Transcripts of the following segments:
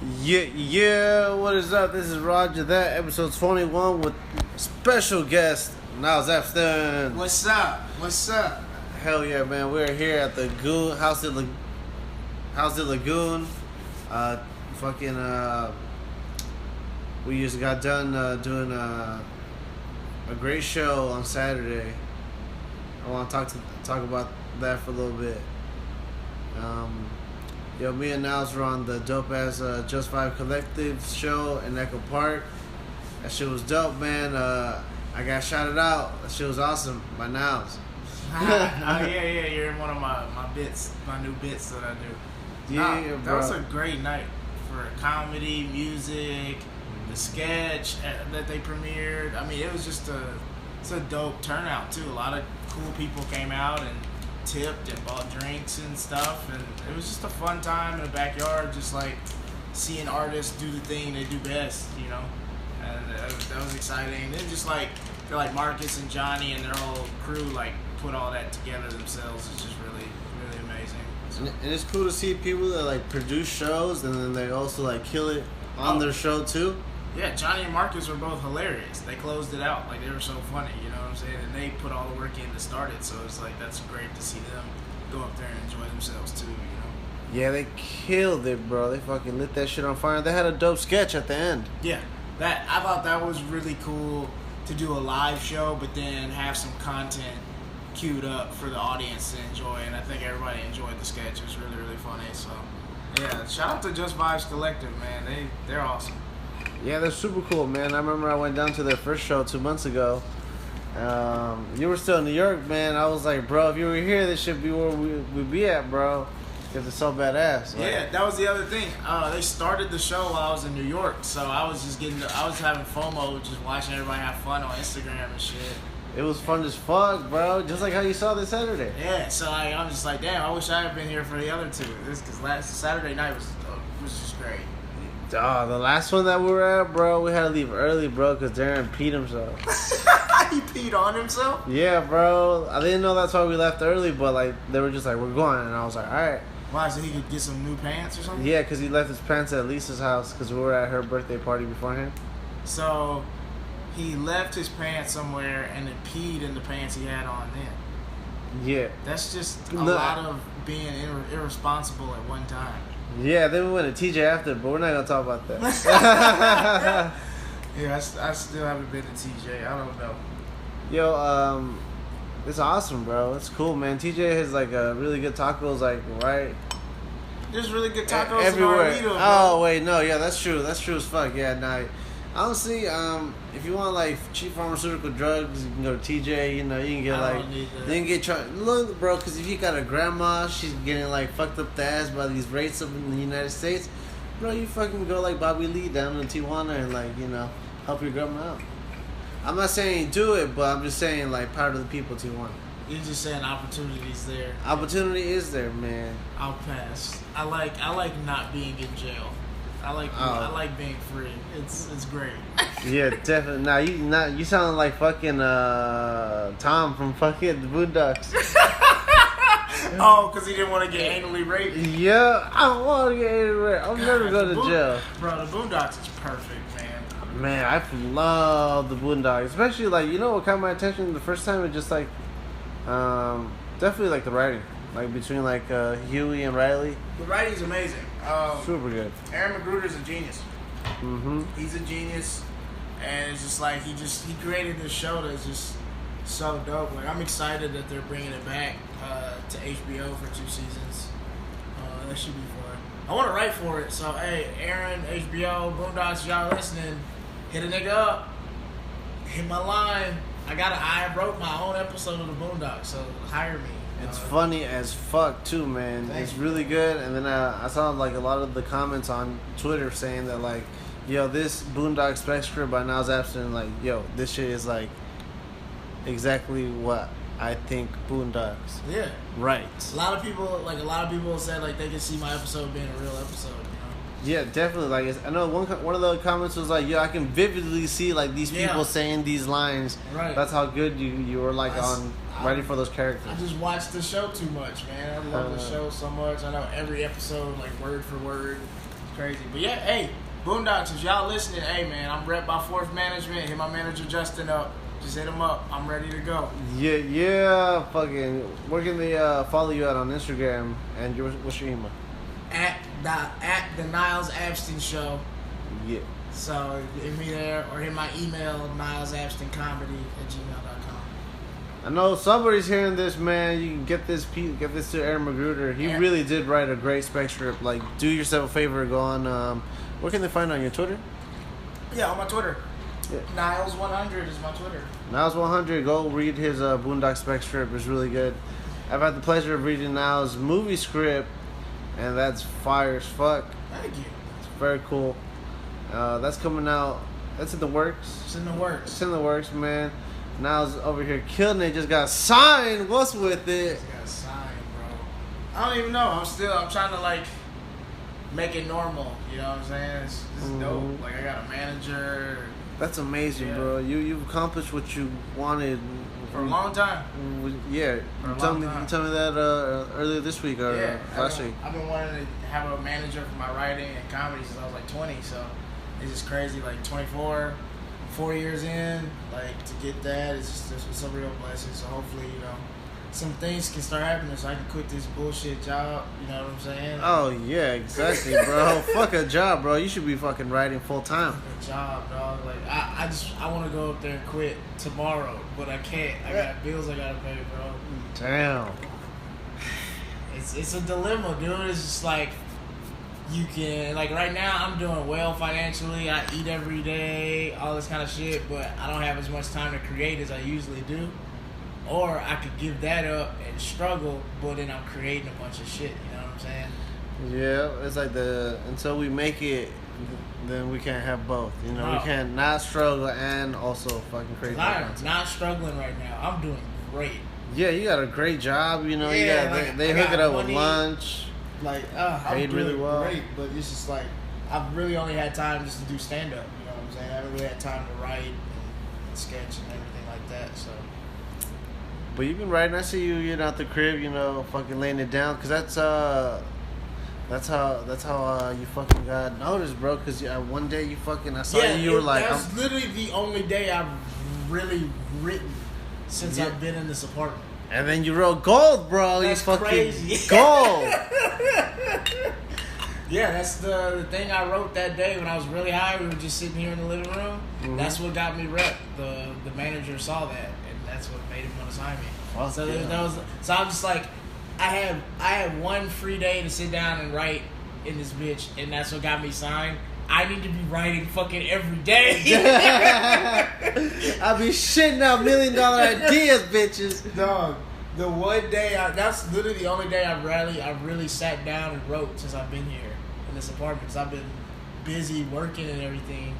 Yeah, what is up? This is Roger, that episode 21 with special guest, Niles Abston. What's up? Hell yeah, man. We're here at the House of Lagoon. We just got done doing a great show on Saturday. I want to talk about that for a little bit. Me and Niles were on the dope ass Just Vibe Collective show in Echo Park. That shit was dope, man. I got shouted out. That shit was awesome by Niles. Yeah, you're in one of my bits, my new bits that I do. Yeah, that bro. was a great night for comedy, music, the sketch that they premiered. I mean, it was just it's a dope turnout too. A lot of cool people came out and tipped and bought drinks and stuff, and it was just a fun time in the backyard, just like seeing artists do the thing they do best, you know. And that was exciting. And then just like Marcus and Johnny and their whole crew like put all that together themselves. It's just really, really amazing. So. And it's cool to see people that like produce shows and then they also like kill it on their show too. Yeah, Johnny and Marcus were both hilarious. They closed it out. Like, they were so funny, you know what I'm saying? And they put all the work in to start it, so it's like, that's great to see them go up there and enjoy themselves too, you know? Yeah, they killed it, bro. They fucking lit that shit on fire. They had a dope sketch at the end. Yeah, I thought that was really cool to do a live show, but then have some content queued up for the audience to enjoy, and I think everybody enjoyed the sketch. It was really, really funny, so... Yeah, shout out to Just Vibes Collective, man. They're awesome. Yeah, they're super cool, man. I remember I went down to their first show 2 months ago. You were still in New York, man. I was like, bro, if you were here, this should be where we'd be at, bro. Because it's so badass. Like, yeah, that was the other thing. They started the show while I was in New York, so I was just I was having FOMO, just watching everybody have fun on Instagram and shit. It was fun as fuck, bro. Just like how you saw this Saturday. Yeah, so I'm just like, damn, I wish I had been here for the other two. Because last Saturday night was just great. Oh, the last one that we were at, bro, we had to leave early, bro, because Darren peed himself. He peed on himself? Yeah, bro. I didn't know that's why we left early, but, like, they were just like, we're going. And I was like, all right. Why, so he could get some new pants or something? Yeah, because he left his pants at Lisa's house because we were at her birthday party beforehand. So, he left his pants somewhere and then peed in the pants he had on then. Yeah. That's just a lot of being irresponsible at one time. Yeah, then we went to TJ after, but we're not going to talk about that. Yeah, I still haven't been to TJ. I don't know. Yo, it's awesome, bro. It's cool, man. TJ has, like, really good tacos, like, right? There's really good tacos everywhere. in Arlito, bro. Oh, wait, no. Yeah, that's true. That's true as fuck. Yeah, nah. Honestly, if you want like cheap pharmaceutical drugs, you can go to TJ. You know, you can get like, you can get look, bro. Because if you got a grandma, she's getting like fucked up the ass by these rates up in the United States, bro. You fucking go like Bobby Lee down in Tijuana and like help your grandma out. I'm not saying do it, but I'm just saying like power to the people, Tijuana. You're just saying opportunity's there. Opportunity is there, man. I'll pass. I like not being in jail. I like being free. It's great. Yeah, definitely. You sound like fucking Tom from fucking the Boondocks. Oh, because he didn't want to get anally raped? Yeah, I don't want to get anally raped. I'll never go to jail. Bro, the Boondocks is perfect, man. Man, I love the Boondocks. Especially, like, you know what caught my attention the first time? It just, like, definitely, like, the writing. Like, between, like, Huey and Riley. The writing's amazing. Super good. Aaron McGruder's a genius. Mm-hmm. He's a genius, and it's just like he created this show that's just so dope. Like, I'm excited that they're bringing it back to HBO for 2 seasons. That should be fun. I want to write for it, so hey, Aaron, HBO, Boondocks, y'all listening? Hit a nigga up. Hit my line. I wrote my own episode of the Boondocks, so hire me. It's funny as fuck too, man. It's really good. And then I saw like a lot of the comments on Twitter saying that like, yo, this Boondocks spec script by Niles Abston, like, yo, this shit is like exactly what I think Boondocks. Yeah. Right. A lot of people said like they can see my episode being a real episode. Yeah, definitely. Like, I know one of the comments was like, "Yo, I can vividly see like these people saying these lines." Right. That's how good you were like writing for those characters. I just watched the show too much, man. I love the show so much. I know every episode like word for word. crazy. But yeah, hey, Boondocks, if y'all listening, hey man, I'm rep by Fourth Management. Hit my manager Justin up. Just hit him up. I'm ready to go. Yeah. Fucking. Where can they follow you at on Instagram? And what's your email? At the Niles Abston Show. Yeah. So hit me there or hit my email nilesabstoncomedy@gmail.com. I know somebody's hearing this, man. You can get this to Aaron Magruder. He really did write a great spec script. Like, do yourself a favor, go on. Where can they find on your Twitter? Yeah, on my Twitter. Yeah. Niles100 is my Twitter. Niles100. Go read his Boondock spec script. It's really good. I've had the pleasure of reading Niles' movie script, and that's fire as fuck. Thank you. It's very cool. That's coming out. That's in the works. It's in the works. It's in the works, man. Niles over here killing it. Just got signed. What's with it? Just got signed, bro. I don't even know. I'm trying to like make it normal. You know what I'm saying? It's dope. Like I got a manager. That's amazing, bro. You've accomplished what you wanted for a long time. Yeah. You told me that earlier this week or last week. I've been wanting to have a manager for my writing and comedy since I was like 20. So it's just crazy. Like 24, 4 years in, like to get that, it's a real blessing. So hopefully, some things can start happening so I can quit this bullshit job. You know what I'm saying? Oh yeah, exactly, bro. Fuck a job, bro. You should be fucking writing full time. A job, dog. Like I want to go up there and quit tomorrow, but I can't. I got bills I gotta pay, bro. Damn. It's a dilemma, dude. It's just like you can right now I'm doing well financially. I eat every day, all this kind of shit, but I don't have as much time to create as I usually do. Or I could give that up and struggle, but then I'm creating a bunch of shit. You know what I'm saying? Yeah, it's like until we make it, then we can't have both. You know, we can't not struggle and also fucking crazy. I'm not struggling right now. I'm doing great. Yeah, you got a great job. You know, they hook it up with lunch. I'm doing really well. Great, but it's just like I've really only had time just to do stand up. You know what I'm saying? I haven't really had time to write and sketch and everything like that. So. But you've been writing. I see you out the crib, fucking laying it down. Cause that's how you fucking got noticed, bro. Cause one day I saw you were like, that's literally the only day I've really written since I've been in this apartment. And then you wrote gold, bro. That's you fucking crazy. Gold. Yeah, that's the thing I wrote that day when I was really high. We were just sitting here in the living room. Mm-hmm. That's what got me rep. The manager saw that. That's what made him want to sign me. So I'm just like, I had one free day to sit down and write in this bitch, and that's what got me signed. I need to be writing fucking every day. I be shitting out $1 million ideas, bitches. Dog, the one day that's literally the only day I've really sat down and wrote since I've been here in this apartment. Cause I've been busy working and everything,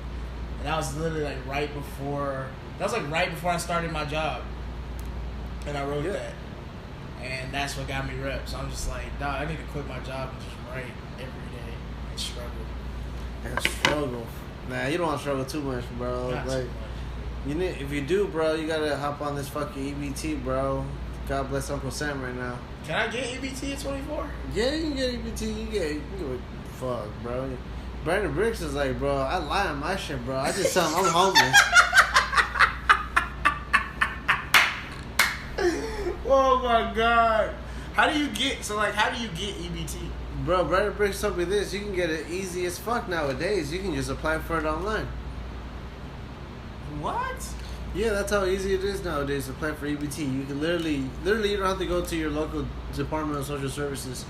and that was literally right before I started my job, and I wrote that, and that's what got me rep. So I'm just like, dog, I need to quit my job and just write every day and struggle. Nah, you don't want to struggle too much, bro. Not too much. If you do, bro, you gotta hop on this fucking EBT, bro. God bless Uncle Sam right now. Can I get EBT at 24? Yeah, you can get EBT. You can get fuck, bro. Brandon Bricks is like, bro, I lie on my shit, bro. I just tell him I'm homeless. Oh my god. How do you get EBT? Bro, Brandon Bricks told me this. You can get it easy as fuck nowadays. You can just apply for it online. What? Yeah, that's how easy it is nowadays to apply for EBT. You can literally, you don't have to go to your local Department of Social Services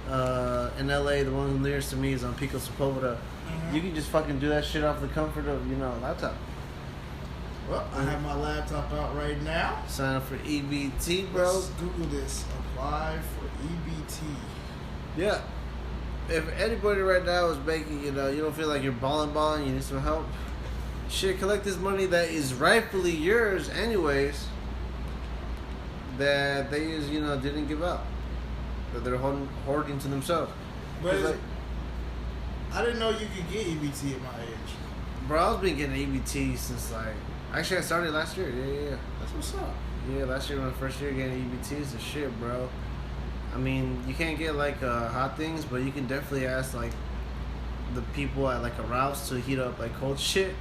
in LA. The one nearest to me is on Pico Sepulveda. Mm-hmm. You can just fucking do that shit off the comfort of, laptop. Well, I have my laptop out right now. Sign up for EBT, bro. Let's Google this. Apply for EBT. Yeah. If anybody right now is making, you don't feel like you're balling, you need some help. Shit, collect this money that is rightfully yours anyways, that they didn't give out, that they're hoarding to themselves. But I didn't know you could get EBT at my age. Bro, I was been getting EBT since actually I started last year. Yeah. That's what's up. Yeah, last year when I first year getting EBT is the shit, bro. I mean, you can't get hot things, but you can definitely ask the people at like a Ralph's to heat up like cold shit.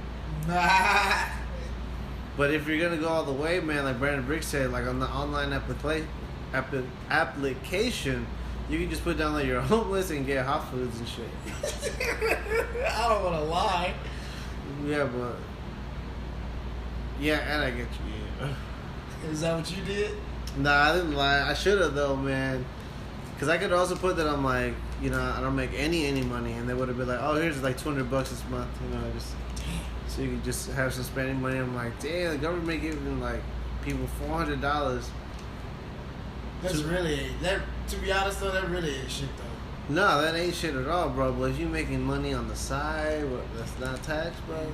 But if you're gonna go all the way, man, like Brandon Brick said, like on the online application, you can just put down that you're homeless and get hot foods and shit. I don't want to lie. Yeah, but yeah, and I get you. Yeah. Is that what you did? Nah, I didn't lie. I should have though, man. Cause I could also put that I'm like, you know, I don't make any money, and they would have been like, oh, here's like $200 this month, you know, just so you could just have some spending money. I'm like, damn, the government giving like people $400. That's really that. To be honest though, that really ain't shit though. No, that ain't shit at all, bro. But if you making money on the side, that's not taxed, bro.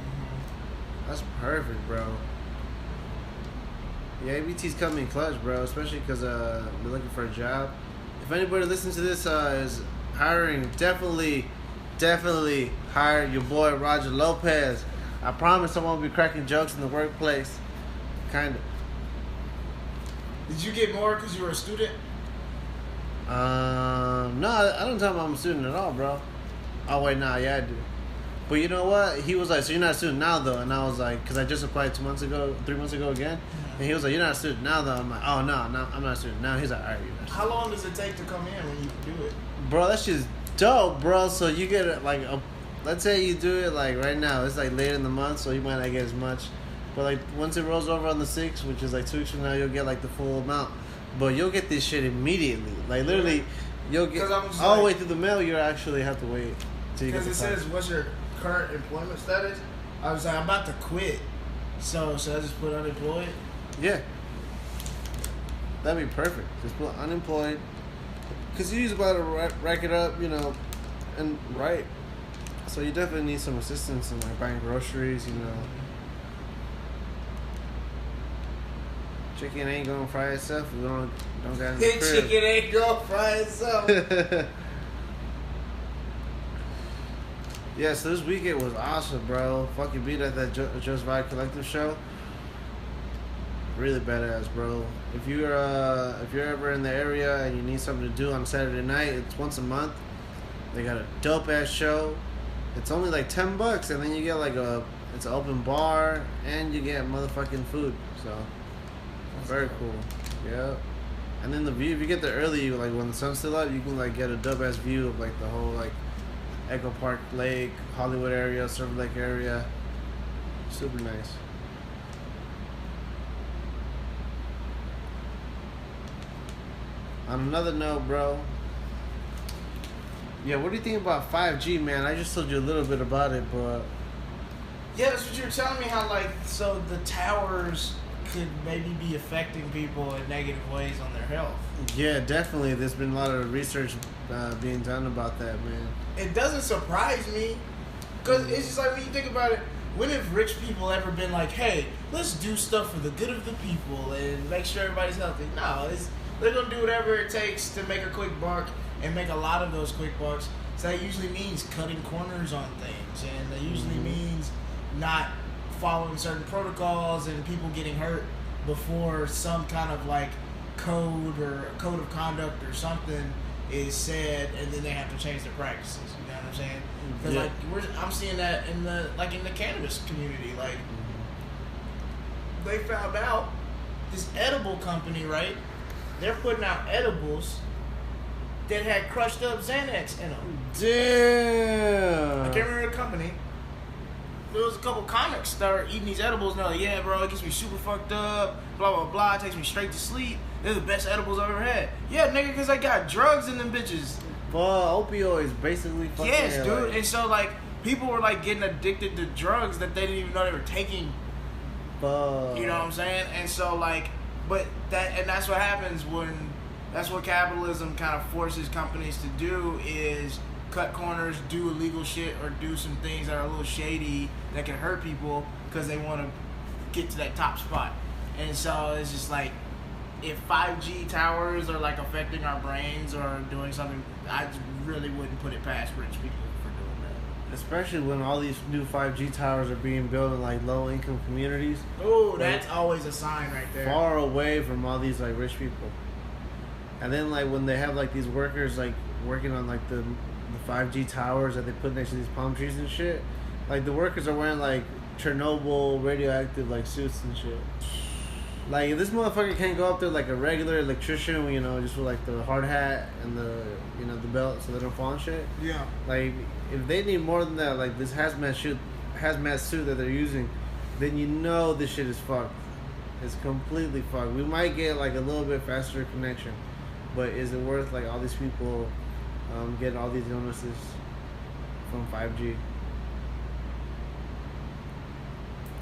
That's perfect, bro. Yeah, ABT's coming clutch, bro. Especially because they're looking for a job. If anybody listening to this is hiring, definitely hire your boy Roger Lopez. I promise I won't be cracking jokes in the workplace. Kind of. Did you get more because you were a student? No, I don't tell him I'm a student at all, bro. Oh wait, nah, yeah I do. But you know what? He was like, so you're not a student now though? And I was like, because I just applied 3 months ago again. And he was like, you're not a student now though? I'm like, oh no, I'm not a student now. He's like, alright, you're not a student. How long does it take to come in when you do it? Bro, that shit's dope, bro. So you get like let's say you do it like right now. It's like late in the month, so you might not get as much. But like once it rolls over on the 6th, which is like 2 weeks from now, you'll get like the full amount. But you'll get this shit immediately. Like literally, you'll get all the way through the mail. You actually have to wait till you get the because it says, what's your current employment status? I was like, I'm about to quit. So should I just put unemployed? Yeah. That'd be perfect. Just put unemployed. Because you're about to rack it up, you know, and right. So you definitely need some assistance in like buying groceries, you know. Chicken ain't gonna fry itself. We don't got in the crib. Chicken ain't gonna fry itself. Yeah, so this weekend was awesome, bro. Fucking beat at that Just Vibe Collective show. Really badass, bro. If you're ever in the area and you need something to do on Saturday night, it's once a month. They got a dope ass show. It's only like $10, and then you get like it's an open bar, and you get motherfucking food. So very cool. Yeah. And then the view, if you get there early, like when the sun's still up, you can like get a dope ass view of like the whole like Echo Park Lake, Hollywood area, Silver Lake area. Super nice. On another note, bro. Yeah, what do you think about 5G, man? I just told you a little bit about it, but yeah, that's what you were telling me. How like so the towers could maybe be affecting people in negative ways on their health. Yeah, definitely. There's been a lot of research being done about that, man. It doesn't surprise me, because it's just like when you think about it, when have rich people ever been like, hey, let's do stuff for the good of the people and make sure everybody's healthy? No, they're going to do whatever it takes to make a quick buck and make a lot of those quick bucks. So that usually means cutting corners on things, and that usually means not following certain protocols and people getting hurt before some kind of like code or code of conduct or something is said, and then they have to change their practices. You know what I'm saying? Because like I'm seeing that in the cannabis community. Like they found out this edible company, right? They're putting out edibles that had crushed up Xanax in them. Damn. I can't remember the company. There was a couple comics that were eating these edibles, and they're like, yeah, bro, it gets me super fucked up, blah, blah, blah, it takes me straight to sleep. They're the best edibles I've ever had. Yeah, nigga, because I got drugs in them bitches. Opioids, basically fucking. Yes, dude, like, and so, like, people were, like, getting addicted to drugs that they didn't even know they were taking. Fuck. You know what I'm saying? And so, like, that's what happens that's what capitalism kind of forces companies to do is cut corners, do illegal shit, or do some things that are a little shady that can hurt people because they want to get to that top spot. And so it's just like, if 5G towers are like affecting our brains or doing something, I really wouldn't put it past rich people for doing that. Especially when all these new 5G towers are being built in like low income communities. Oh, that's always a sign right there. Far away from all these like rich people. And then like when they have like these workers like working on like the the 5G towers that they put next to these palm trees and shit. Like the workers are wearing like Chernobyl radioactive like suits and shit. Like, if this motherfucker can't go up there like a regular electrician, you know, just with like the hard hat and the, you know, the belt so they don't fall and shit. Yeah. Like, if they need more than that, like this hazmat suit that they're using, then you know this shit is fucked. It's completely fucked. We might get like a little bit faster connection, but is it worth like all these people getting all these illnesses from 5G?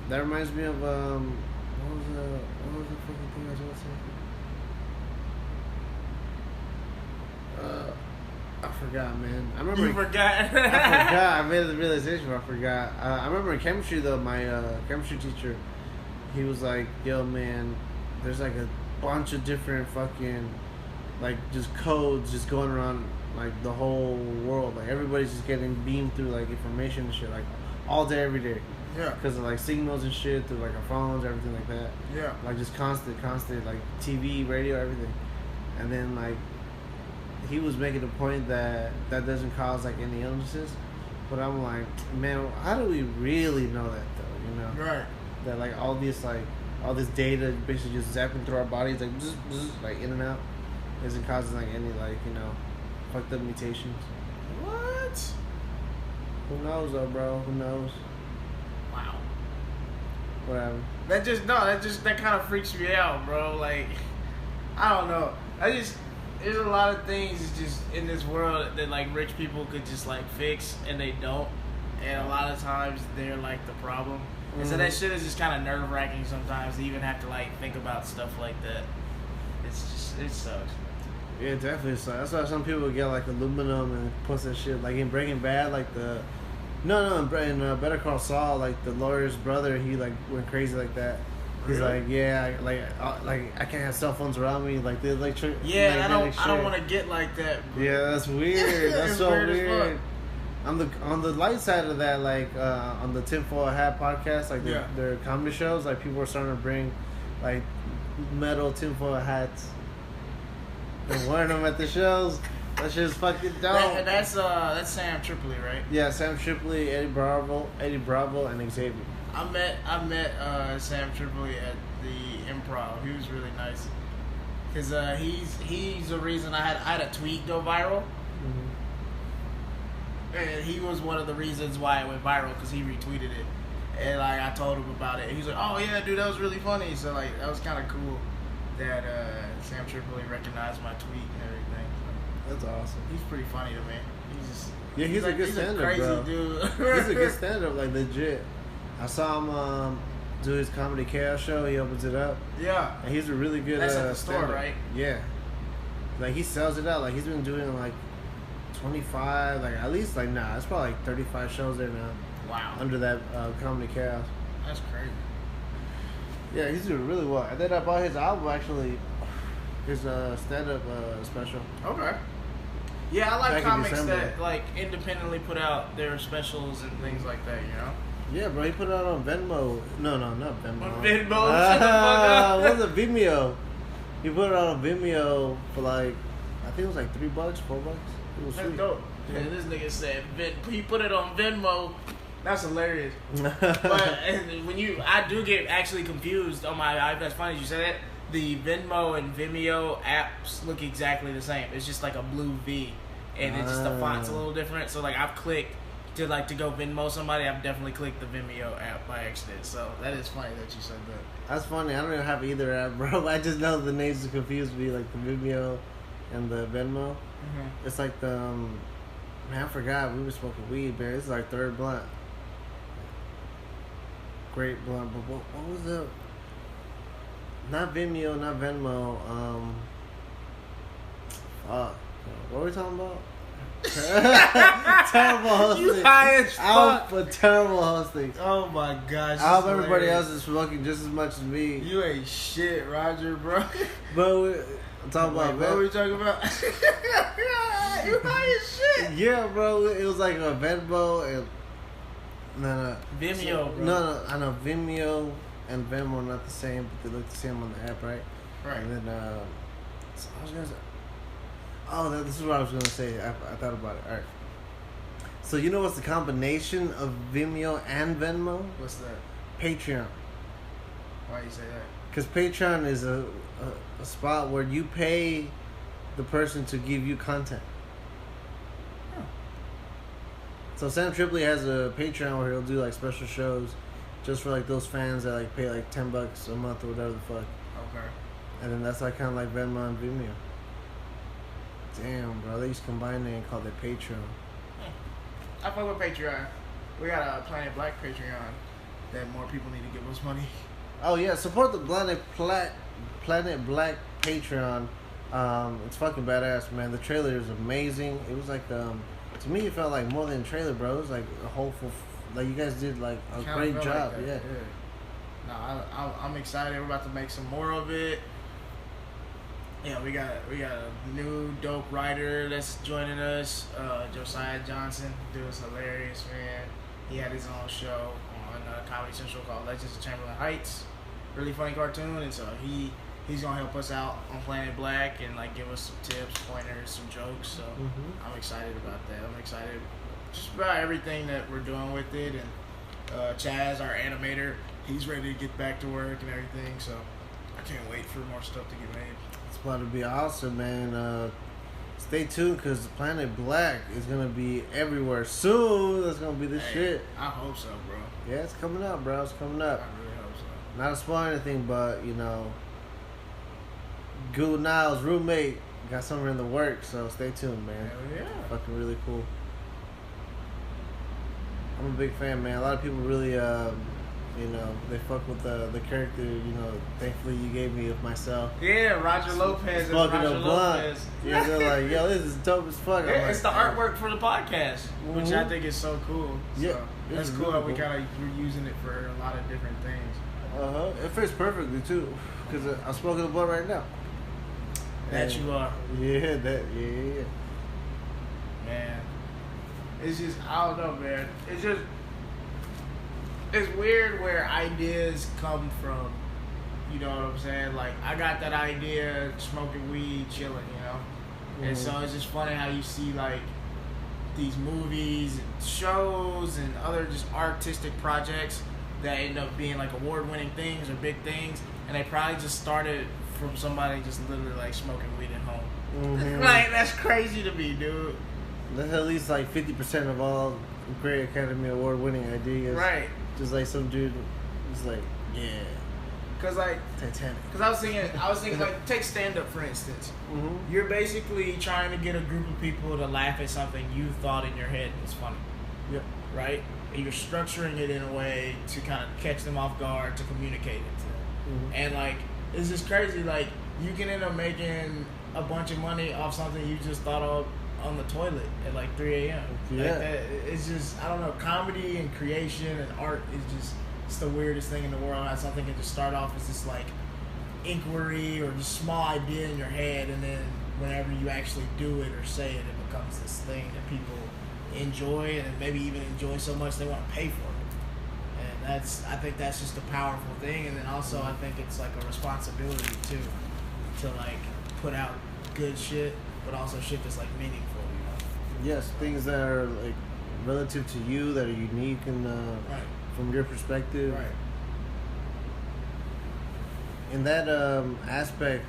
That reminds me of what was the fucking thing I was gonna say? I forgot, man. I remember. You forgot? I forgot. I made the realization. I forgot. I remember in chemistry though. My chemistry teacher, he was like, "Yo, man, there's like a bunch of different fucking, like, just codes just going around like the whole world. Like everybody's just getting beamed through like information and shit, like all day, every day." Yeah. Because of like signals and shit through like our phones, everything like that. Yeah. Like just constant, like TV, radio, everything. And then like he was making the point that doesn't cause like any illnesses. But I'm like, man, how do we really know that though? You know? Right. That like all this data basically just zapping through our bodies like like in and out isn't causing like any like, you know, fucked up mutations. What? Who knows though, bro? Who knows? Wow. Whatever. That kind of freaks me out, bro. Like, I don't know. There's a lot of things just in this world that like rich people could just like fix and they don't, and a lot of times they're like the problem. And so that shit is just kind of nerve wracking sometimes to even have to like think about stuff like that. It sucks. Yeah, it definitely sucks. That's why some people get like aluminum and puts that shit like in Breaking Bad, like the. No, in Better Call Saul, like the lawyer's brother, he like went crazy like that. He's really? like, yeah, like I can't have cell phones around me, like the electric. Yeah, I don't want to get like that. Bro. Yeah, that's weird. That's so weird. On the light side of that, like on the Tinfoil Hat podcast, like their comedy shows, like people are starting to bring like metal tinfoil hats and wearing them at the shows. That shit's fucking dope. That's Sam Tripoli, right? Yeah, Sam Tripoli, Eddie Bravo, and Xavier. I met Sam Tripoli at the Improv. He was really nice. Cause he's the reason I had a tweet go viral. Mm-hmm. And he was one of the reasons why it went viral because he retweeted it. And like I told him about it. He's like, "Oh yeah, dude, that was really funny." So like that was kind of cool that Sam Tripoli recognized my tweet and everything. That's awesome. He's pretty funny to me. He's a good stand-up, crazy bro. Dude. He's a good stand-up, like legit. I saw him do his Comedy Chaos show. He opens it up. Yeah. And he's a really good That's at the store, stand-up. right? Yeah. Like he sells it out. Like he's been doing like 25, like at least like it's probably like 35 shows there now. Wow. Under that Comedy Chaos. That's crazy. Yeah, he's doing really well. And then I bought his album actually, his stand-up special. Okay. Yeah, I like Back in comics December. that like independently put out their specials and things like that, you know? Yeah, bro, he put it out on Venmo. No, not Venmo. On Venmo? What was it? Vimeo. He put it out on Vimeo for like, I think it was like $3, $4. It was That's sweet. dope. Yeah, this nigga said he put it on Venmo. That's hilarious. But I do get actually confused on my iPad. That's funny you said that. The Venmo and Vimeo apps look exactly the same. It's just like a blue V, and it's just the font's a little different. So like I've clicked to go Venmo somebody. I've definitely clicked the Vimeo app by accident. So that is funny that you said that. That's funny. I don't even have either app, bro. I just know the names confuse me, like the Vimeo and the Venmo. Mm-hmm. It's like the man. I forgot we were smoking weed, man. This is our third blunt. Great blunt, but what was the? Not Vimeo, not Venmo. Fuck. What were we talking about? Terrible hosting. You high as fuck. For terrible hosting. Oh my gosh. I hope everybody else is smoking just as much as me. You ain't shit, Roger, bro. But I'm talking about. What were we talking about? You high as shit. Yeah, bro. It was like a Venmo and no. Vimeo, bro. No. I know Vimeo and Venmo are not the same, but they look the same on the app, right? Right. And then, so I was gonna say, this is what I was gonna say. I thought about it. All right. So you know what's the combination of Vimeo and Venmo? What's that? Patreon. Why you say that? Because Patreon is a spot where you pay the person to give you content. Oh. So Sam Tripoli has a Patreon where he'll do like special shows just for like those fans that like pay like $10 a month or whatever the fuck. Okay. And then that's like kind of like Venmo and Vimeo. Damn, bro, they used to combine it and call it Patreon. I fuck with Patreon. We got a Planet Blak Patreon that more people need to give us money. Oh yeah, support the Planet Blak Patreon. It's fucking badass, man. The trailer is amazing. It was like to me it felt like more than a trailer, bro. It was like a whole like you guys did like a great job. Like Yeah. No, I'm excited. We're about to make some more of it. Yeah, we got a new dope writer that's joining us, Josiah Johnson. Dude was hilarious, man. He had his own show on Comedy Central called Legends of Chamberlain Heights. Really funny cartoon, and so he's gonna help us out on Planet Blak and like give us some tips, pointers, some jokes. So I'm excited about that. I'm excited just about everything that we're doing with it. And Chaz, our animator, he's ready to get back to work and everything. So I can't wait for more stuff to get made. It's about to be awesome, man. Stay tuned because Planet Blak is gonna be everywhere soon. That's gonna be the shit. I hope so, bro. Yeah, it's coming up, bro. It's coming up. I really hope so. Not to spoil anything, but you know, Good Niles' roommate got something in the works, so stay tuned, man. Hell yeah. Fucking really cool. I'm a big fan, man. A lot of people really, they fuck with the character. You know, thankfully you gave me of myself. Yeah, Roger Lopez. Smoking Roger a blunt. Lopez. Yeah, they're like, yo, this is dope as fuck. Yeah, it's like, the artwork for the podcast, which I think is so cool. So Yeah, that's cool how we kind of we're using it for a lot of different things. It fits perfectly too, because I'm smoking a blunt right now. That you are. Yeah, yeah. Man, it's just I don't know, man. It's weird where ideas come from. You know what I'm saying? Like I got that idea smoking weed, chilling, you know. And so it's just funny how you see like these movies and shows and other just artistic projects that end up being like award-winning things or big things, and they probably just started from somebody just literally like smoking weed at home. Like that's crazy to me, dude. That's at least like 50% of all great Academy Award-winning ideas. Right. Just like some dude is like, yeah. Cause like Titanic. Cause I was thinking like take stand-up for instance. You're basically trying to get a group of people to laugh at something you thought in your head was funny. Yep. Right? And you're structuring it in a way to kind of catch them off guard, to communicate it to them. And like it's just crazy. Like you can end up making a bunch of money off something you just thought of on the toilet at like 3 a.m. Yeah. Like that, it's just I don't know. Comedy and creation and art is just it's the weirdest thing in the world. How something can just start off as this like inquiry or just small idea in your head, and then whenever you actually do it or say it, it becomes this thing that people enjoy and maybe even enjoy so much they want to pay for it. And I think that's just a powerful thing. And then also I think it's like a responsibility too to like put out good shit, but also shit that's like meaningful, you know? Yes, things that are like relative to you, that are unique and right. From your perspective. Right. In that aspect,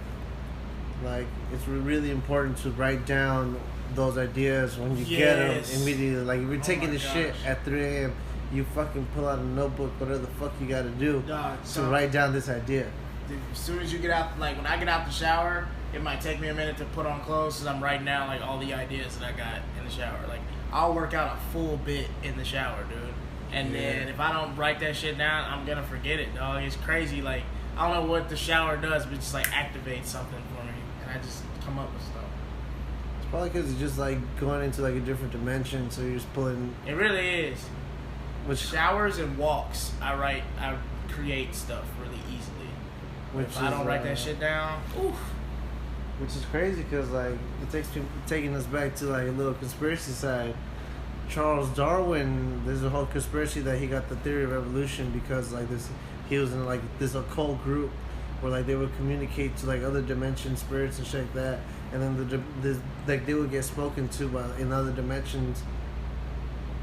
like it's really important to write down those ideas when you get them immediately. Like if you're taking the shit at 3 a.m., you fucking pull out a notebook, whatever the fuck you gotta do to write down this idea. Dude, as soon as you get out, like when I get out the shower, it might take me a minute to put on clothes because I'm writing down like all the ideas that I got in the shower. Like I'll work out a full bit in the shower, dude. And then if I don't write that shit down, I'm gonna forget it, dog. It's crazy. Like I don't know what the shower does, but it just like activates something for me, and I just come up with stuff. It's probably because it's just like going into like a different dimension, so you're just pulling. It really is. With showers and walks, I create stuff really easily. If I don't write that shit down, oof. Which is crazy because like it takes people taking us back to like a little conspiracy side. Charles Darwin, there's a whole conspiracy that he got the theory of evolution because like he was in like this occult group where like they would communicate to like other dimension spirits and shit like that, and then like they would get spoken to in other dimensions,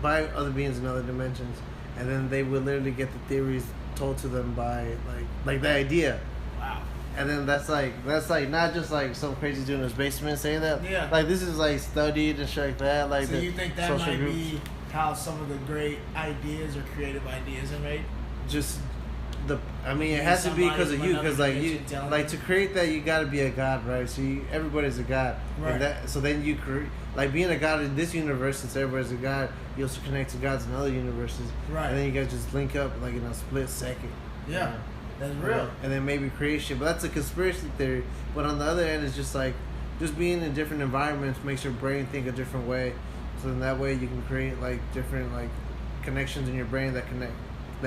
by other beings in other dimensions, and then they would literally get the theories told to them by like the idea. Wow. And then that's like not just like some crazy dude in his basement saying that. Yeah. Like this is like studied and shit like that. Like so you think that might be how some of the great ideas or creative ideas are made? Just I mean, it has to be because of you, because like to create that, you got to be a god, right? So everybody's a god, right? So then you create, like being a god in this universe, since everybody's a god, you also connect to gods in other universes, right? And then you guys just link up like in a split second. Yeah, you know? That's real. And then maybe create shit, but that's a conspiracy theory. But on the other end, it's just like just being in different environments makes your brain think a different way. So then that way you can create like different like connections in your brain that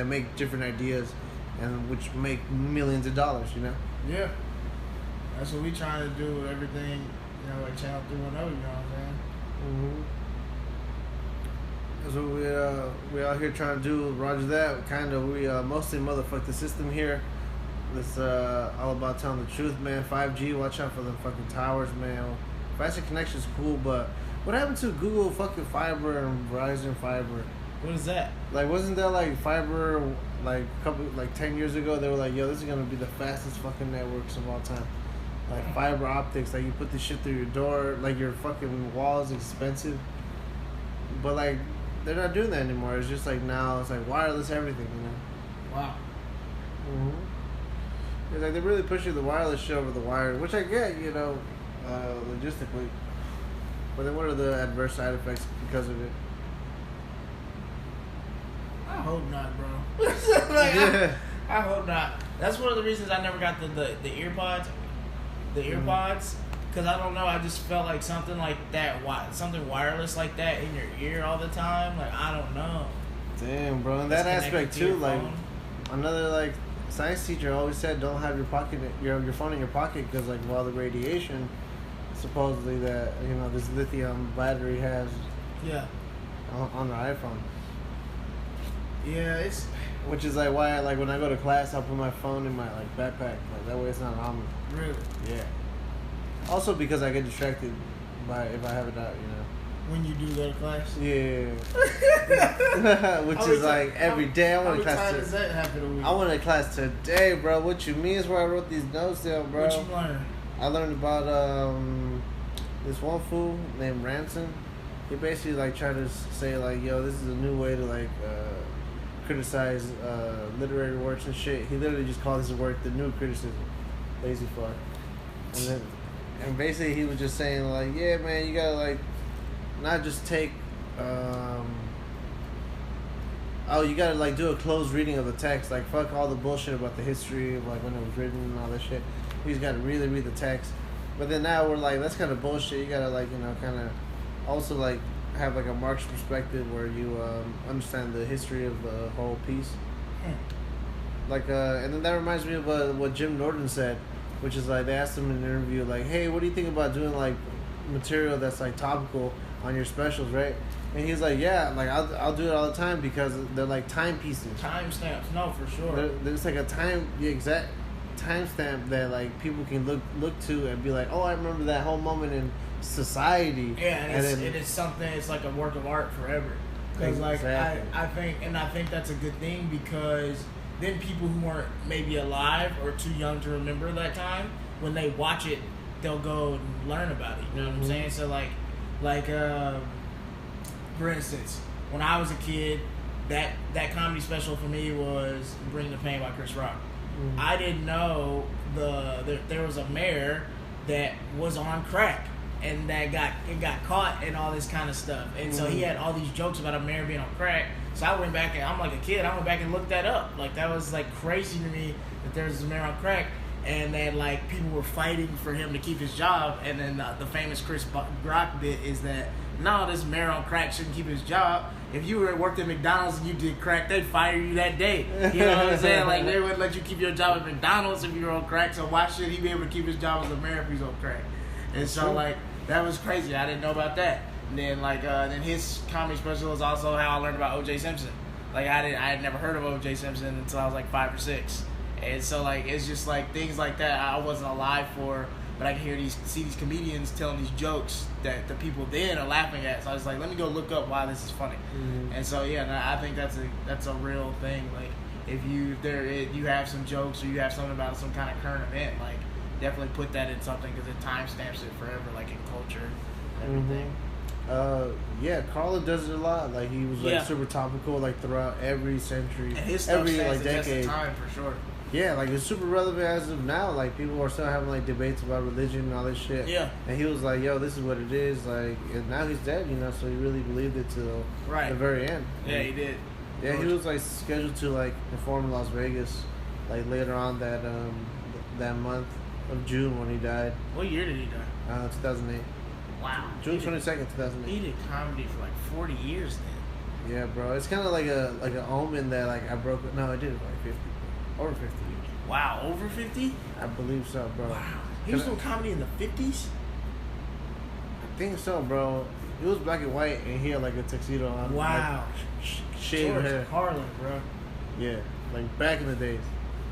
make different ideas. And which make millions of dollars, you know? Yeah. That's what we trying to do with everything, you know, like Channel 310, you know what I'm saying? That's what we out here trying to do. Roger that. Kind of, we mostly motherfuck the system here. It's all about telling the truth, man. 5G, watch out for the fucking towers, man. Faster connection's cool, but what happened to Google fucking Fiber and Verizon Fiber? What is that? Like, wasn't there like fiber like 10 years ago? They were like, yo, this is gonna be the fastest fucking networks of all time. Like fiber optics, like you put this shit through your door, like your fucking wall is expensive. But like, they're not doing that anymore. It's just like now it's like wireless everything, you know? Wow. Mm-hmm. It's like they're really pushing the wireless shit over the wire, which I get, you know, logistically. But then what are the adverse side effects because of it? I hope not, bro. Like, yeah. I hope not. That's one of the reasons I never got the earpods. The earpods, because I don't know. I just felt like something like that, something wireless like that in your ear all the time. Like, I don't know. Damn, bro. And that aspect too, like another like science teacher always said, don't have your phone in your pocket because like all the radiation, supposedly that this lithium battery has. Yeah. On the iPhone. Yeah, which is like why like when I go to class I'll put my phone in my like backpack, like that way it's not on me. Really? Yeah. Also because I get distracted by if I have it out, When you do go to class? Yeah. Which is like every day. I went to class. How many times does that happen a week? I went to class today, bro. What you mean is where I wrote these notes down, bro. What you learn? I learned about this one fool named Ransom. He basically like tried to say like, yo, this is a new way to like criticize literary works and shit. He literally just called his work the new criticism. Lazy fuck. And basically he was just saying like, yeah, man, you gotta like not just take you gotta like do a closed reading of the text. Like fuck all the bullshit about the history of like when it was written and all that shit. You just gotta really read the text. But then now we're like, that's kind of bullshit. You gotta like kind of also like have like a Marx perspective where you understand the history of the whole piece. Like and then that reminds me of what Jim Norton said, which is like they asked him in an interview like, hey, what do you think about doing like material that's like topical on your specials, right? And he's like, yeah, like I'll do it all the time because they're like timepieces. Timestamps, no, for sure. There's like the exact timestamp that like people can look to and be like, oh, I remember that whole moment in society. Yeah, and it's something. It's like a work of art forever. Because like I think that's a good thing because then people who weren't maybe alive or too young to remember that time, when they watch it, they'll go and learn about it. You know what I'm saying? So like for instance, when I was a kid, that comedy special for me was Bring the Pain by Chris Rock. I didn't know there was a mayor that was on crack and that got caught and all this kind of stuff. And so he had all these jokes about a mayor being on crack. So I went back and I'm like a kid. I went back and looked that up. Like that was like crazy to me that there was a mayor on crack. And then like people were fighting for him to keep his job. And then the famous Chris Rock bit is that no, this mayor on crack shouldn't keep his job. If you worked at McDonald's and you did crack, they'd fire you that day. You know what I'm saying? Like they wouldn't let you keep your job at McDonald's if you were on crack. So why should he be able to keep his job as a mayor if he's on crack? And so like that was crazy. I didn't know about that. And then like then his comedy special is also how I learned about O.J. Simpson. Like I had never heard of O.J. Simpson until I was like 5 or 6. And so like it's just like things like that I wasn't alive for but I can see these comedians telling these jokes that the people then are laughing at. So I was like, let me go look up why this is funny. Mm-hmm. And so I think that's a real thing. Like if you have some jokes or you have something about some kind of current event, like definitely put that in something because it timestamps it forever, like in culture, and everything. Yeah, Carlin does it a lot. Like he was like super topical, like throughout every century, and his stuff every stands like the decade. test of time for sure. Yeah, like it's super relevant as of now. Like people are still having like debates about religion and all this shit. Yeah. And he was like, "Yo, this is what it is." Like, and now he's dead, you know. So he really believed it till the very end. Yeah, he did. Yeah, he was like scheduled to like perform in Las Vegas, like later on that month of June when he died. What year did he die? 2008. Wow. June 22nd, 2008. He did comedy for like 40 years then. Yeah, bro. It's kind of like an omen that like I broke. No, I did it for like 50. Over 50 years. Wow, over 50? I believe so, bro. Wow. He was doing comedy in the 50s? I think so, bro. It was black and white, and he had like a tuxedo on. Wow. Like, shaved hair. Carlin, bro. Yeah, like back in the days.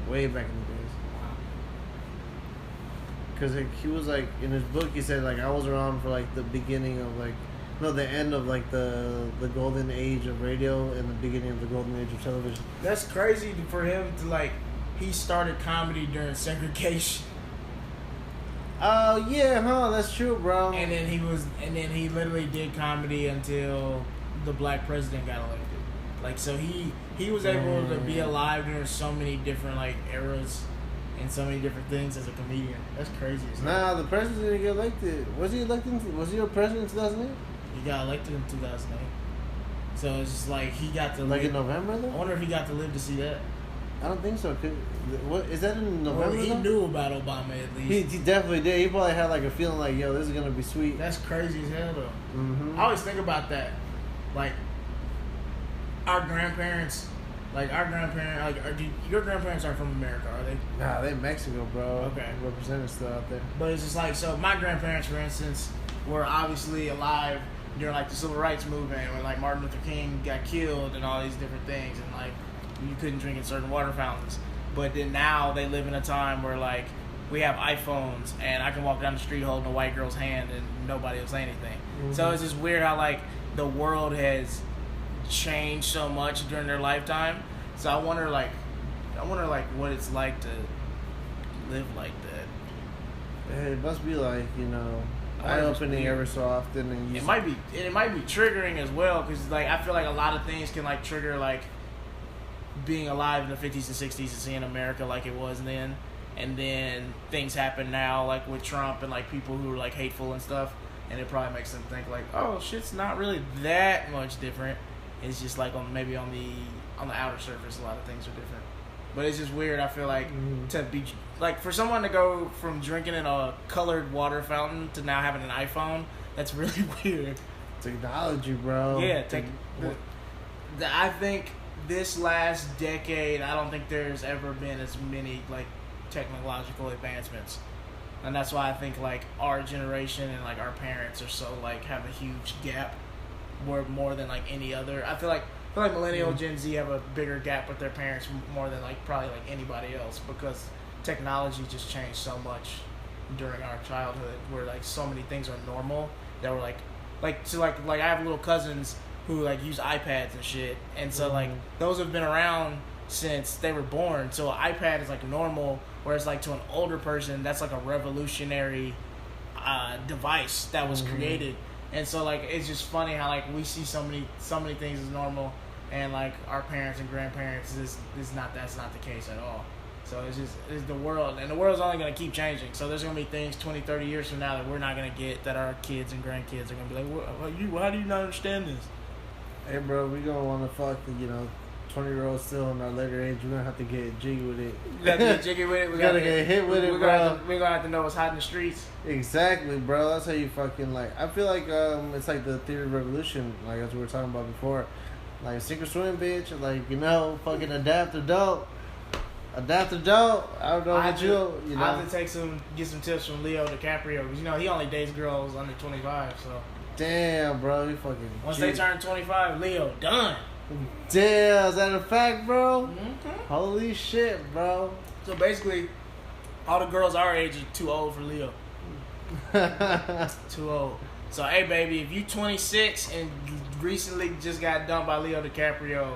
Way back in the days. Wow. Because like, he was like, in his book, he said, like, I was around for like the beginning of like, no, the end of like the golden age of radio and the beginning of the golden age of television. That's crazy for him to like. He started comedy during segregation. Oh yeah, huh? That's true, bro. And then he literally did comedy until the black president got elected. Like so he was able to be alive during so many different like eras and so many different things as a comedian. That's crazy. Nah, the president didn't get elected. Was he elected? Was he a president in 2008? He got elected in 2008. So it's just like he got to like in November though? I wonder if he got to live to see that. I don't think so. What is that in November? Well, he knew about Obama at least. He definitely did. He probably had like a feeling like, yo, this is gonna be sweet. That's crazy as hell though. Mm-hmm. I always think about that. Like our grandparents, your grandparents aren't from America, are they? Nah, they Mexico, bro. Okay, represented still out there. But it's just like so. My grandparents, for instance, were obviously alive during like the civil rights movement when like Martin Luther King got killed and all these different things, and like you couldn't drink in certain water fountains. But then now they live in a time where like we have iPhones and I can walk down the street holding a white girl's hand and nobody will say anything. Mm-hmm. So it's just weird how like the world has changed so much during their lifetime. So I wonder what it's like to live like that. It must be like, you know, eye-opening every so often. And it might be triggering as well because like I feel like a lot of things can like trigger like being alive in the 50s and 60s and seeing America like it was then, and then things happen now like with Trump and like people who are like hateful and stuff, and it probably makes them think like, oh, shit's not really that much different. It's just like on the outer surface a lot of things are different. But it's just weird, I feel like, to be like for someone to go from drinking in a colored water fountain to now having an iPhone, that's really weird. Technology, bro. Yeah, I think this last decade, I don't think there's ever been as many like technological advancements, and that's why I think like our generation and like our parents are so like have a huge gap, more than like any other. I feel like millennial Gen Z have a bigger gap with their parents more than like probably like anybody else because technology just changed so much during our childhood, where like so many things are normal that were like I have little cousins who like use iPads and shit, and so like those have been around since they were born. So an iPad is like normal, whereas like to an older person that's like a revolutionary device that was created. And so like it's just funny how like we see so many things as normal, and like our parents and grandparents that's not the case at all. So it's the world, and the world's only going to keep changing. So there's going to be things 20, 30 years from now that we're not going to get, that our kids and grandkids are going to be like, how do you not understand this? Hey, bro, we going to want to fuck the, 20-year-olds still in our later age. We're going to have to get jiggy with it. We got to get jiggy with it. We got to get hit with it, bro. We're going to have to know what's hot in the streets. Exactly, bro. That's how you fucking, I feel like it's like the theory of revolution, like as we were talking about before. Like, sink or swim, bitch. Like, fucking adapt or don't. Adapt or don't. I don't know what you know. I have to get some tips from Leo DiCaprio, because, he only dates girls under 25, so. Damn, bro. You fucking Once they turn 25, Leo, done. Damn, is that a fact, bro? Mm-hmm. Holy shit, bro. So basically, all the girls our age are too old for Leo. Too old. So, hey, baby, if you 26 and recently just got dumped by Leo DiCaprio,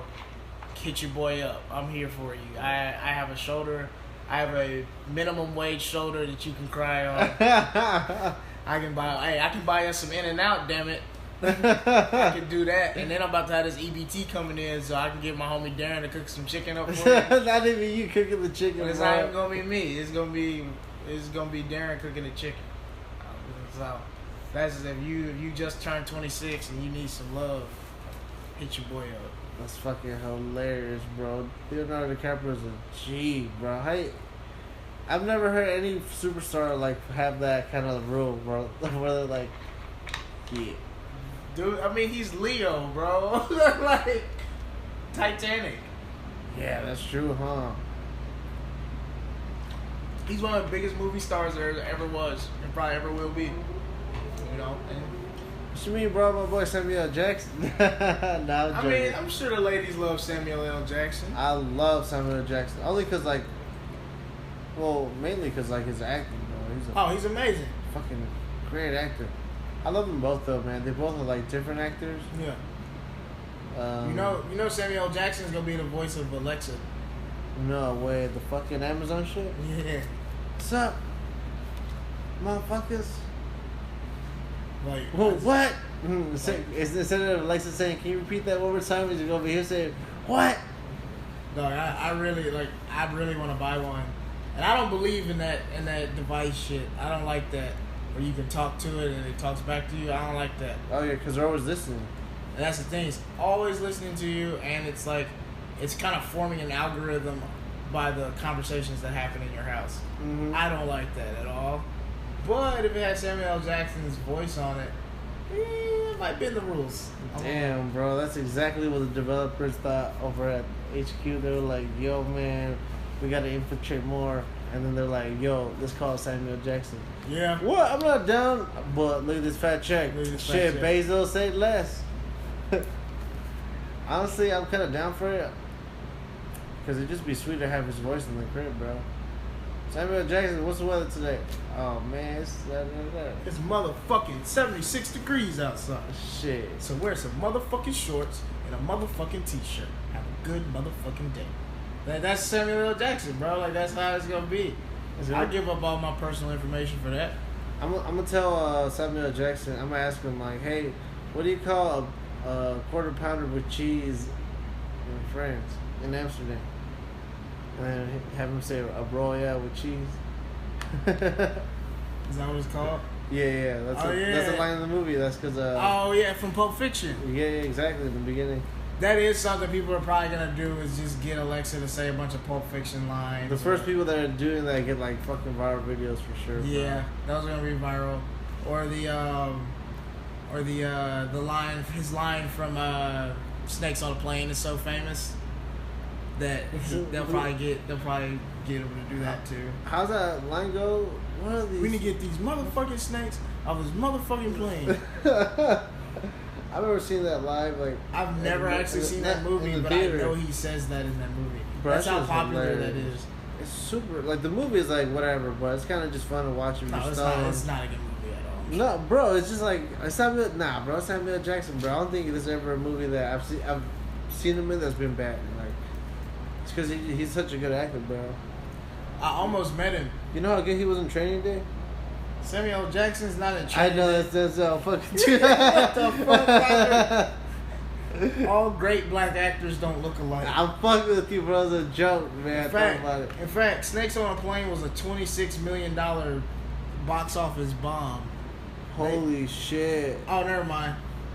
hit your boy up. I'm here for you. I have a shoulder. I have a minimum wage shoulder that you can cry on. I can buy us some In-N-Out, damn it. I can do that. And then I'm about to have this EBT coming in, so I can get my homie Darren to cook some chicken up for me. Not even you cooking the chicken. But it's not even gonna be me. It's gonna be Darren cooking the chicken. So that's if you just turned 26 and you need some love, hit your boy up. That's fucking hilarious, bro. Leonardo DiCaprio is a G, bro. I've never heard any superstar like have that kind of rule, bro. Where they're like, yeah. Dude, I mean, he's Leo, bro. Like, Titanic. Yeah, that's true, huh? He's one of the biggest movie stars there ever was, and probably ever will be. You know? What you mean, bro? My boy Samuel L. Jackson? I mean, I'm sure the ladies love Samuel L. Jackson. I love Samuel L. Jackson. Only because, like, mainly because, like, his acting, bro. He's amazing. Fucking great actor. I love them both, though, man. They both are, like, different actors. Yeah. You know Samuel L. Jackson's going to be the voice of Alexa. No way. The fucking Amazon shit? Yeah. What's up, motherfuckers? Like, what? Instead of Alexa saying, can you repeat that one more time? He's over here saying, what? No, I really want to buy one. And I don't believe in that device shit. I don't like that. Where you can talk to it and it talks back to you. I don't like that. Oh, yeah, because they're always listening. And that's the thing. It's always listening to you, and it's like, it's kind of forming an algorithm by the conversations that happen in your house. Mm-hmm. I don't like that at all. But if it had Samuel L. Jackson's voice on it, it might bend the rules. Damn, bro. That's exactly what the developers thought over at HQ. They were like, yo, man, we got to infiltrate more. And then they're like, yo, let's call Samuel Jackson. Yeah. What? I'm not down. But look at this fat check. Shit, Bezos say less. Honestly, I'm kind of down for it. Because it'd just be sweet to have his voice in the crib, bro. Samuel Jackson, what's the weather today? Oh, man, it's motherfucking 76 degrees outside. Shit. So wear some motherfucking shorts and a motherfucking t-shirt. Have a good motherfucking day. That's Samuel L. Jackson, bro. Like, that's how it's going to be. I give up all my personal information for that. I'm gonna tell Samuel L. Jackson, I'm going to ask him, like, hey, what do you call a quarter pounder with cheese in France, in Amsterdam? And then have him say a broil with cheese. Is that what it's called? Yeah. That's a line in the movie. That's because... from Pulp Fiction. Yeah, exactly, in the beginning. That is something people are probably going to do, is just get Alexa to say a bunch of Pulp Fiction lines. The first people that are doing that get, like, fucking viral videos for sure. Yeah, those are going to be viral. Or the line, his line from Snakes on a Plane is so famous that they'll probably get him to do that too. How's that line go? What are these? We need to get these motherfucking snakes off this motherfucking plane. I've never seen that live. Like, I've never actually seen that movie, but I know he says that in that movie. Bro, that's how popular that is. It's super. Like, the movie is like whatever, but it's kind of just fun to watch. It's not a good movie at all. No, bro, it's just like Samuel Jackson, bro. I don't think there's ever a movie that I've seen him in that's been bad. Like, it's because he's such a good actor, bro. I almost met him. You know how good he was in Training Day? Samuel Jackson's not in Training Day. I know that's fucking. What the fuck? All great black actors don't look alike. I'm fucking with you, bro. It's a joke, man. In fact, Snakes on a Plane was a $26 million box office bomb. Holy shit. Oh, never mind.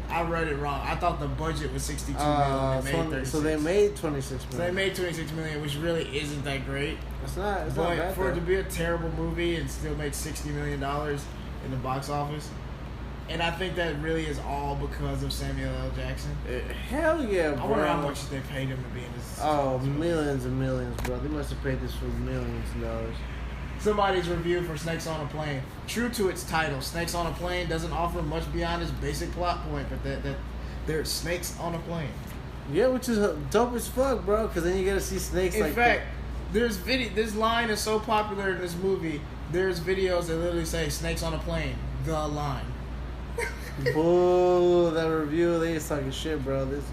I read it wrong. I thought the budget was $62 million. They made 36. So they made $26 million. So they made $26 million, which really isn't that great. It's not bad, for it to be a terrible movie and still make $60 million in the box office. And I think that really is all because of Samuel L. Jackson. Hell yeah, bro. I wonder how much they paid him to be in this. Oh, millions and millions, bro. They must have paid this for millions of dollars. Somebody's review for Snakes on a Plane. True to its title, Snakes on a Plane doesn't offer much beyond its basic plot point, but that there's snakes on a plane. Yeah, which is dope as fuck, bro, because then you get to see snakes in fact, this line is so popular in this movie There's videos that literally say snakes on a plane, the line. Boo, that review, they just talking shit, bro. This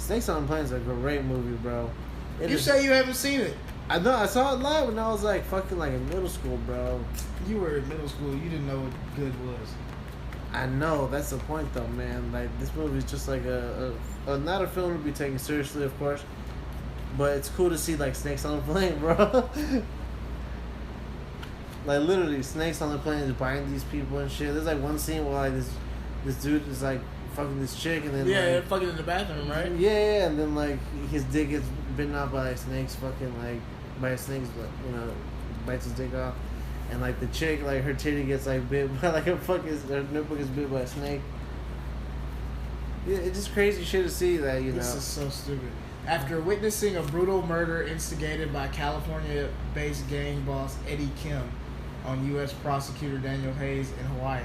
Snakes on a Plane is a great movie, bro. You say you haven't seen it? I know, I saw it live when I was like fucking like in middle school, bro. You were in middle school, you didn't know what good was. I know, that's the point though, man. Like, this movie is just like a not a film to be taken seriously, of course, but it's cool to see like snakes on a plane, bro. Like, literally, snakes on the plane is biting these people and shit. There's like one scene where like this dude is like fucking this chick, and then they're fucking in the bathroom, right? Yeah, and then like his dick gets bitten off by like snakes, fucking like by snakes, but bites his dick off, and like the chick, like her titty gets like bit by like her nipple gets bit by a snake. Yeah, it's just crazy shit to see that, This is so stupid. After witnessing a brutal murder instigated by California-based gang boss Eddie Kim on U.S. prosecutor Daniel Hayes in Hawaii,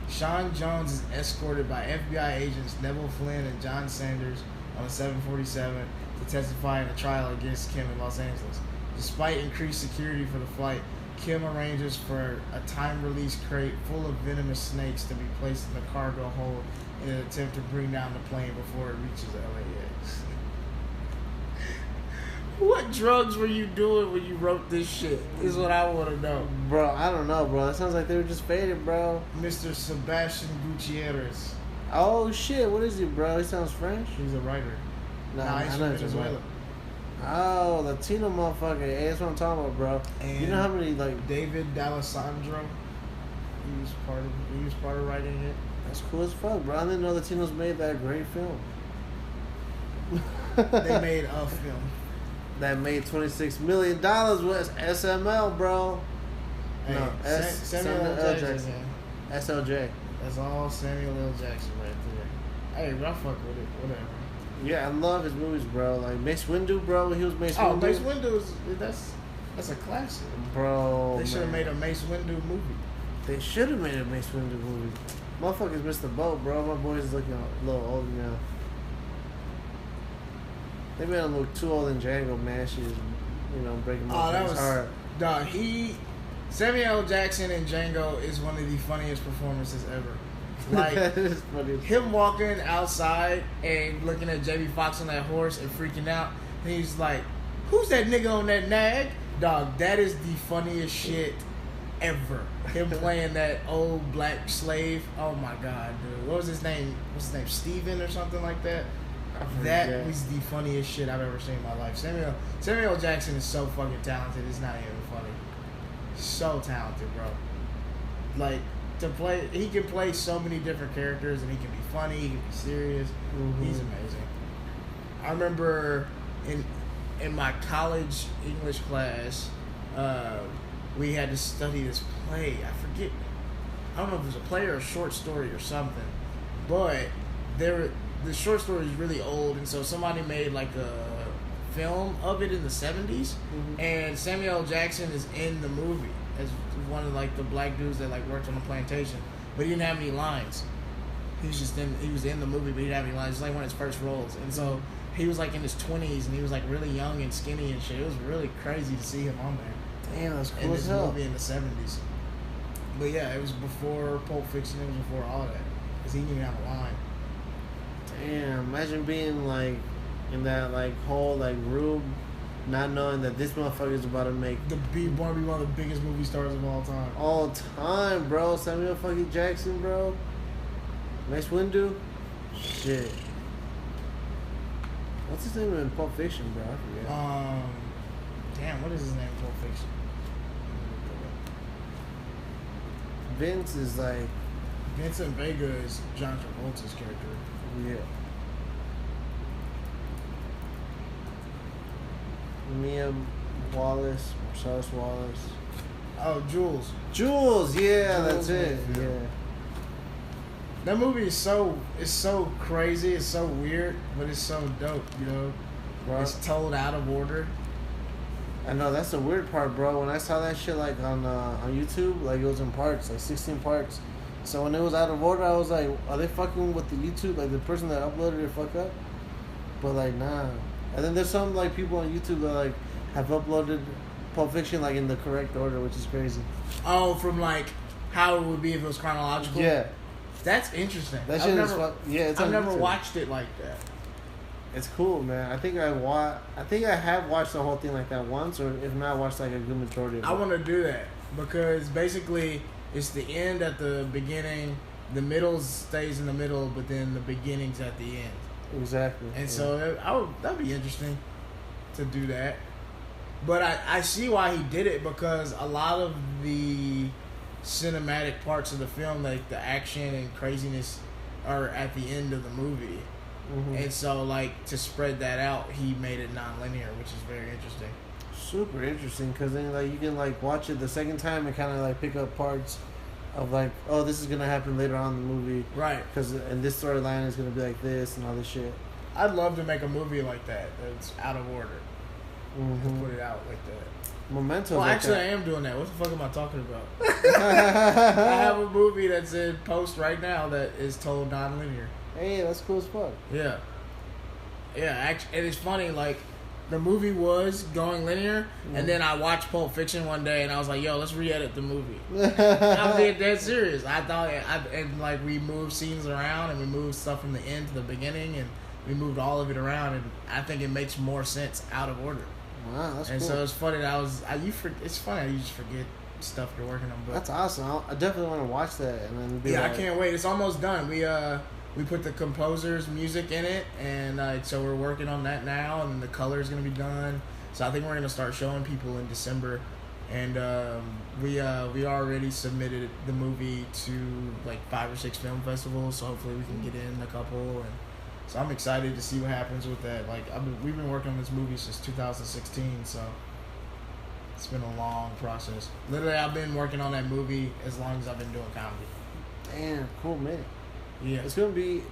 Sean Jones is escorted by FBI agents Neville Flynn and John Sanders on a 747 to testify in a trial against Kim in Los Angeles. Despite increased security for the flight, Kim arranges for a time-release crate full of venomous snakes to be placed in the cargo hold in an attempt to bring down the plane before it reaches LAX. What drugs were you doing when you wrote this shit? Is what I want to know. Bro, I don't know, bro. That sounds like they were just faded, bro. Mr. Sebastian Gutierrez. Oh, shit. What is he, bro? He sounds French? He's a writer. Nah, he's from Venezuela. Oh, Latino motherfucker. Hey, that's what I'm talking about, bro. And you know how many, like... David D'Alessandro. He was part of writing it. That's cool as fuck, bro. I didn't know Latinos made that great film. They made a film. That made $26 million was SML, bro. Hey, no, Samuel L. Jackson. SLJ. That's all Samuel L. Jackson right there. Hey, bro, I fuck with it. Whatever. Yeah, I love his movies, bro. Like Mace Windu, bro. He was Mace Windu. Oh, Mace Windu that's a classic, bro. They should have made a Mace Windu movie. They should have made a Mace Windu movie. Motherfuckers missed the boat, bro. My boy's looking a little older now. They made him look too old in Django, man. She's, breaking my heart. Dog, Samuel L. Jackson in Django is one of the funniest performances ever. Like, that is funny. Him walking outside and looking at Jamie Foxx on that horse and freaking out. And he's like, who's that nigga on that nag? Dog, that is the funniest shit ever. Him playing that old black slave. Oh my god, dude. What was his name? Steven or something like that? That was the funniest shit I've ever seen in my life. Samuel L. Jackson is so fucking talented. It's not even funny. So talented, bro. Like, he can play so many different characters, and he can be funny, he can be serious. Mm-hmm. He's amazing. I remember in my college English class, we had to study this play. I don't know if it was a play or a short story or something, but the short story is really old, and so somebody made like a film of it in the 70s, mm-hmm. and Samuel L. Jackson is in the movie as one of like the black dudes that like worked on the plantation, but he didn't have any lines. He was in the movie, but he didn't have any lines. It's like one of his first roles, and so he was like in his 20s, and he was like really young and skinny and shit. It was really crazy to see him on there. Damn, that's cool in as hell. Movie in the 70s. But yeah, it was before Pulp Fiction. It was before all that, because he didn't even have a line. Damn, imagine being like in that like whole like room, not knowing that this motherfucker is about to make be one of the biggest movie stars of all time. All time, bro. Samuel fucking Jackson, bro. Mace Windu. Shit. What's his name in Pulp Fiction, bro? I forget. Damn, what is his name in Pulp Fiction? Vince is like Vincent Vega is John Travolta's character. Yeah. Mia Wallace, Marcellus Wallace. Oh, Jules. Jules, yeah, Jules, that's it. Yeah. Yeah. That movie is so crazy, it's so weird, but it's so dope, you know. Right. It's told out of order. I know, that's the weird part, bro. When I saw that shit like on YouTube, like it was in parts, like 16 parts. So when it was out of order, I was like, are they fucking with the YouTube? Like the person that uploaded it fuck up? But like, nah. And then there's some like people on YouTube that like have uploaded Pulp Fiction like in the correct order, which is crazy. Oh, from like how it would be if it was chronological. Yeah, that's interesting. That shit is fun. Yeah, I've never watched it like that. It's cool, man. I think I have watched the whole thing like that once, or if not, watched like a good majority of it. I want to do that because basically it's the end at the beginning, the middle stays in the middle, but then the beginning's at the end. Exactly. And so that'd be interesting to do that. But I see why he did it, because a lot of the cinematic parts of the film, like the action and craziness, are at the end of the movie. Mm-hmm. And so, like, to spread that out, he made it non-linear, which is very interesting. Super interesting, because then, like, you can, like, watch it the second time and kind of, like, pick up parts of, like, oh, this is going to happen later on in the movie. Right. And this storyline is going to be like this and all this shit. I'd love to make a movie like that, that's out of order. Mm-hmm. And put it out like that. Memento. Well, actually, I am doing that. What the fuck am I talking about? I have a movie that's in post right now that is told non-linear. Hey, that's cool as fuck. Yeah. Yeah, actually, and it's funny, like, the movie was going linear, and then I watched Pulp Fiction one day, and I was like, yo, let's re-edit the movie. I'm being dead serious. I thought, like, we moved scenes around, and we moved stuff from the end to the beginning, and we moved all of it around, and I think it makes more sense out of order. Wow, that's and cool. So it's funny that it's funny how you just forget stuff you're working on. But that's awesome. I definitely want to watch that, and then be I can't wait. It's almost done. We put the composer's music in it, and so we're working on that now, and the color is going to be done. So I think we're going to start showing people in December. And we already submitted the movie to like 5 or 6 film festivals, so hopefully we can get in a couple. And so I'm excited to see what happens with that. Like, we've been working on this movie since 2016, so it's been a long process. Literally, I've been working on that movie as long as I've been doing comedy. Damn, cool, man. Yeah, it'll be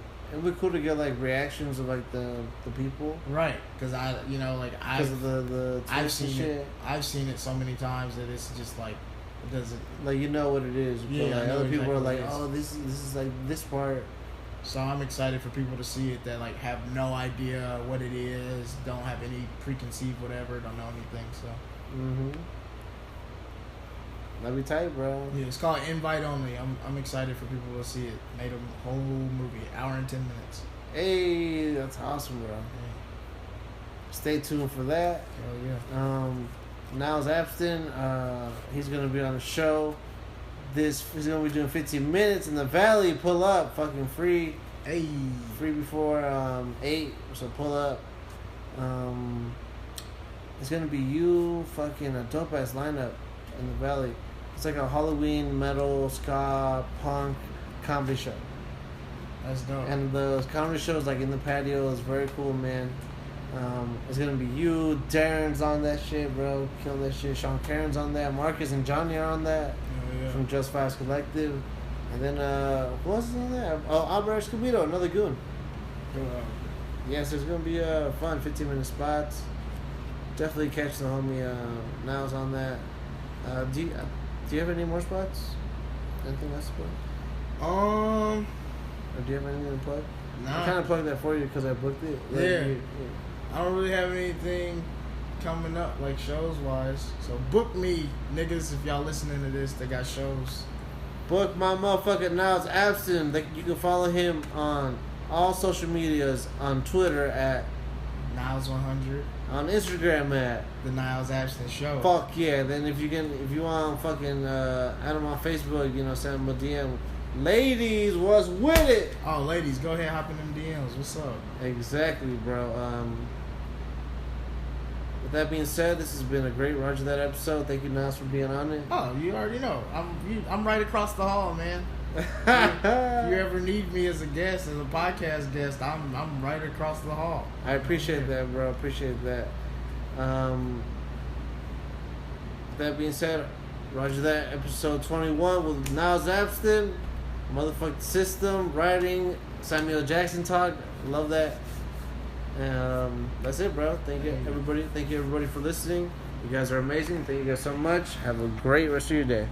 cool to get like reactions of like the people, right? Because because of the I've seen it so many times that it's just like it doesn't, like, you know what it is. Yeah, like other people are like, oh, this is like this part. So I'm excited for people to see it that like have no idea what it is, don't have any preconceived whatever, don't know anything. So. Mm-hmm. That'd be tight, bro. Yeah, it's called Invite Only. I'm excited for people to see it. Made a whole movie, hour and 10 minutes. Hey, that's awesome, bro. Yeah. Stay tuned for that. Hell yeah. Niles Abston, he's gonna be on the show. He's gonna be doing 15 minutes in the Valley. Pull up, fucking free. Hey, free before 8. So pull up. It's gonna be you, fucking a dope ass lineup in the Valley. It's like a Halloween metal, ska, punk comedy show. That's dope. And the comedy show is like in the patio. It's very cool, man. It's gonna be you, Darren's on that shit, bro. Kill that shit. Sean Cairn's on that. Marcus and Johnny are on that. Yeah. From Just Fast Collective. And then who else is on there? Oh, Albert Escobedo, another goon. Yes, there's gonna be fun 15-minute spots. Definitely catch the homie Niles on that. Do you have any more spots? Anything else to plug? Or do you have anything to plug? Nah. I kind of plugged that for you because I booked it. Like, yeah. I don't really have anything coming up, like, shows-wise. So book me, niggas, if y'all listening to this, they got shows. Book my motherfucking Niles Abston. You can follow him on all social medias. On Twitter at Niles100. On Instagram at The Niles Abston Show. Fuck yeah. Then if you want fucking add him on Facebook, send him a DM. Ladies, what's with it? Oh, ladies, go ahead, hop in them DMs. What's up? Exactly, bro. With that being said, this has been a great Roger That episode. Thank you, Niles, for being on it. Oh, you already know. I'm right across the hall, man. If you ever need me as a guest, as a podcast guest, I'm right across the hall. I appreciate that, bro. Appreciate that. With that being said, Roger That, episode 21 with Niles Abston. Motherfucking System, writing, Samuel Jackson talk. Love that. That's it, bro. Thank you, everybody. Thank you, everybody, for listening. You guys are amazing. Thank you guys so much. Have a great rest of your day.